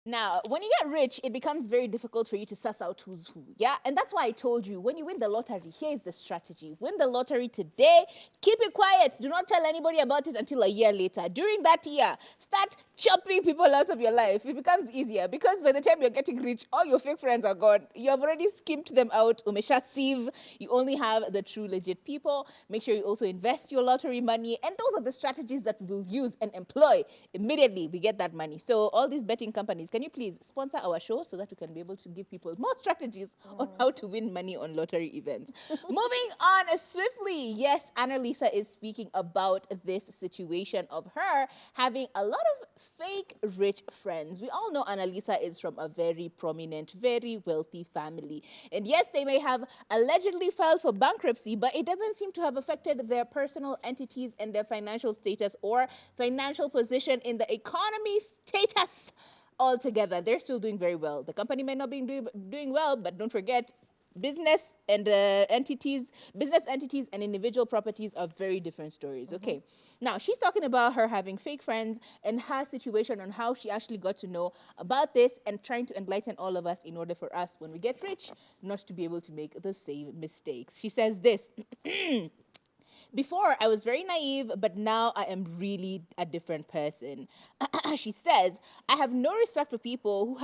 Now, when you get rich, it becomes very difficult for you to suss out who's who. Yeah. And that's why I told you when you win the lottery, here's the strategy. Win the lottery today, keep it quiet. Do not tell anybody about it until a year later. During that year, start chopping people out of your life. It becomes easier because by the time you're getting rich, all your fake friends are gone. You have already skimped them out. Umesha sieve. You only have the true legit people. Make sure you also invest your lottery money. And those are the strategies that we will use and employ immediately we get that money. So all these betting companies, can you please sponsor our show so that we can be able to give people more strategies on how to win money on lottery events? Moving on swiftly, yes, Anerlisa is speaking about this situation of her having a lot of fake rich friends. We all know Anerlisa is from a very prominent, very wealthy family. And yes, they may have allegedly filed for bankruptcy, but it doesn't seem to have affected their personal entities and their financial status or financial position in the economy status altogether. They're still doing very well. The company may not be doing well, but don't forget, business and business entities and individual properties are very different stories. Okay. Now, she's talking about her having fake friends and her situation on how she actually got to know about this and trying to enlighten all of us in order for us, when we get rich, not to be able to make the same mistakes. She says this. Before, I was very naive, but now I am really a different person. She says, I have no respect for people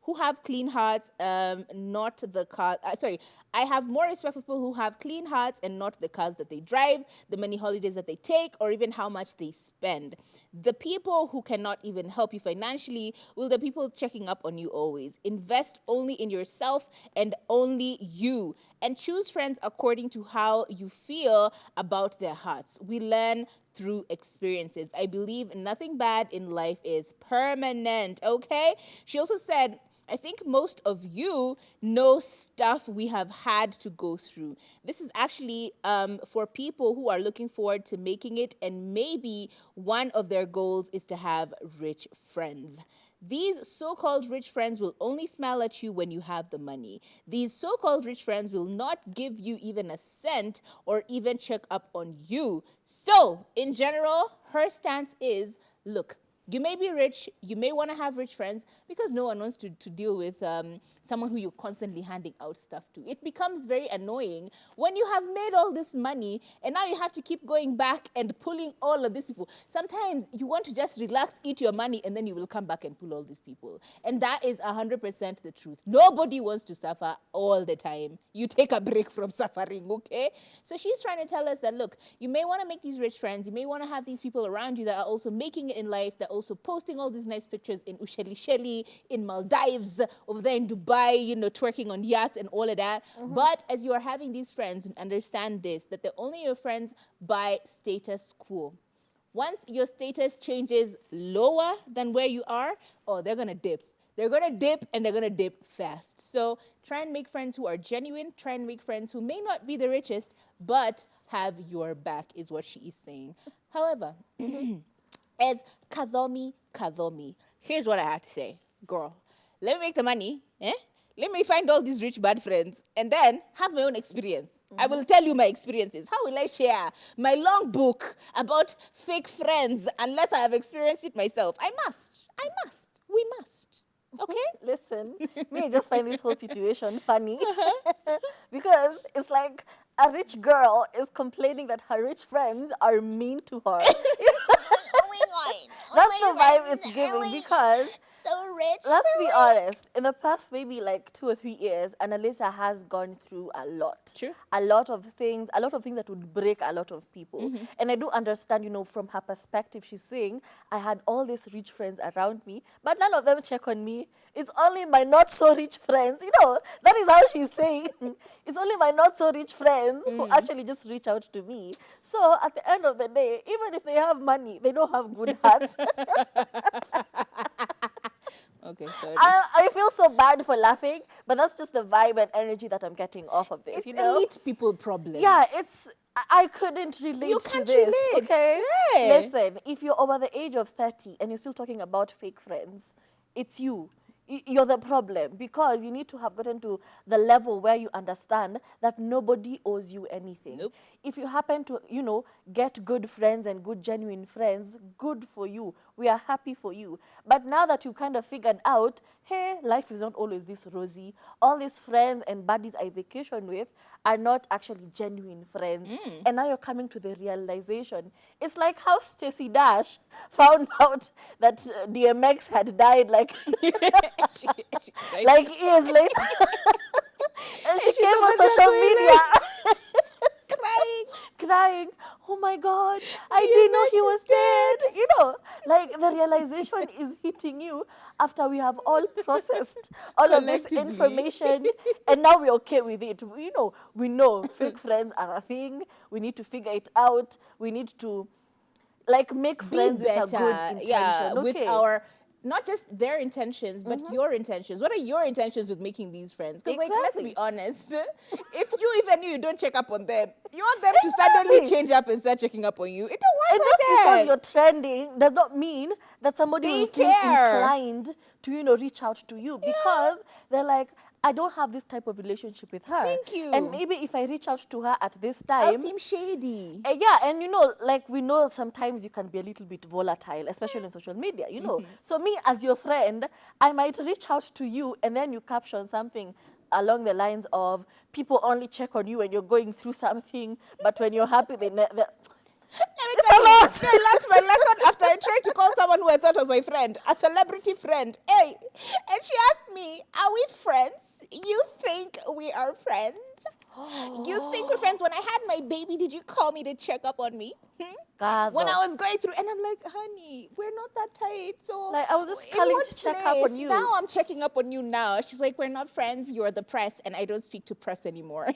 who have clean hearts, not the car. Sorry, I have more respect for people who have clean hearts and not the cars that they drive, the many holidays that they take, or even how much they spend. The people who cannot even help you financially will the people checking up on you always. Invest only in yourself and only you, and choose friends according to how you feel about their hearts. We learn through experiences. I believe nothing bad in life is permanent, okay? She also said, I think most of you know stuff we have had to go through. This is actually for people who are looking forward to making it, and maybe one of their goals is to have rich friends. These so-called rich friends will only smile at you when you have the money. These so-called rich friends will not give you even a cent or even check up on you. So, in general, her stance is, look, you may be rich, you may want to have rich friends because no one wants to deal with someone who you're constantly handing out stuff to. It becomes very annoying when you have made all this money and now you have to keep going back and pulling all of these people. Sometimes you want to just relax, eat your money, and then you will come back and pull all these people. And that is 100% the truth. Nobody wants to suffer all the time. You take a break from suffering, okay? So she's trying to tell us that, look, you may want to make these rich friends, you may want to have these people around you that are also making it in life, that also posting all these nice pictures in Usheli Sheli, in Maldives, over there in Dubai, you know, twerking on yachts and all of that. But as you are having these friends, understand this, that they're only your friends by status quo. Once your status changes lower than where you are, oh, they're going to dip. They're going to dip, and they're going to dip fast. So try and make friends who are genuine. Try and make friends who may not be the richest, but have your back, is what she is saying. However, as Kadomi, here's what I have to say. Girl, let me make the money, eh? Let me find all these rich bad friends and then have my own experience. I will tell you my experiences. How will I share my long book about fake friends unless I have experienced it myself? I must. We must. Okay? Listen, me, I just find this whole situation funny because it's like a rich girl is complaining that her rich friends are mean to her. That's the vibe it's giving because so rich. let's be honest, in the past maybe like 2 or 3 years, Anerlisa has gone through a lot. True. A lot of things that would break a lot of people. And I do understand, you know, from her perspective, she's saying, I had all these rich friends around me, but none of them check on me. It's only my not so rich friends. You know, that is how she's saying. It's only my not so rich friends who actually just reach out to me. So at the end of the day, even if they have money, they don't have good hearts. Okay, sorry. I feel so bad for laughing, but that's just the vibe and energy that I'm getting off of this, It's you know? elite people problem. Yeah, I couldn't relate You to can't this, relate. okay? Yeah. Listen, if you're over the age of 30 and you're still talking about fake friends, it's you. You're the problem because you need to have gotten to the level where you understand that nobody owes you anything. Nope. if you happen to, get good friends and good genuine friends, good for you. We are happy for you. But now that you kind of figured out, hey, life is not always this rosy. All these friends and buddies I vacation with are not actually genuine friends. And now you're coming to the realization. It's like how Stacey Dash found out that DMX had died like like years later. And she came on social media crying, oh my God, I didn't know he was dead. Like the realization is hitting you after we have all processed all of this Collectively. information, and now we're okay with it. We know fake friends are a thing. We need to figure it out. We need to make friends with a good intention. Yeah, Okay. with our, not just their intentions, but your intentions. What are your intentions with making these friends? Because let's Exactly. be honest, if you even you don't check up on them, you want them to suddenly change up and start checking up on you. It don't And work just like because that. you're trending does not mean that somebody They will feel care. inclined to, reach out to you, because they're like, I don't have this type of relationship with her. Thank you. And maybe if I reach out to her at this I'll time, seem shady. yeah, and we know sometimes you can be a little bit volatile, especially on social media. So me as your friend, I might reach out to you and then you caption something along the lines of, people only check on you when you're going through something, but when you're happy, they Let me It's tell a you, lot. I learned my lesson after I tried to call someone who I thought was my friend, a celebrity friend. Hey, and she asked me, "Are we friends? You think we are friends? You think we're friends? When I had my baby, did you call me to check up on me? God, When no. I was going through," and I'm like, "Honey, we're not that tight." So Like, I was just in calling what to check up on you. Now I'm checking up on you now. She's like, "We're not friends. You're the press, and I don't speak to press anymore."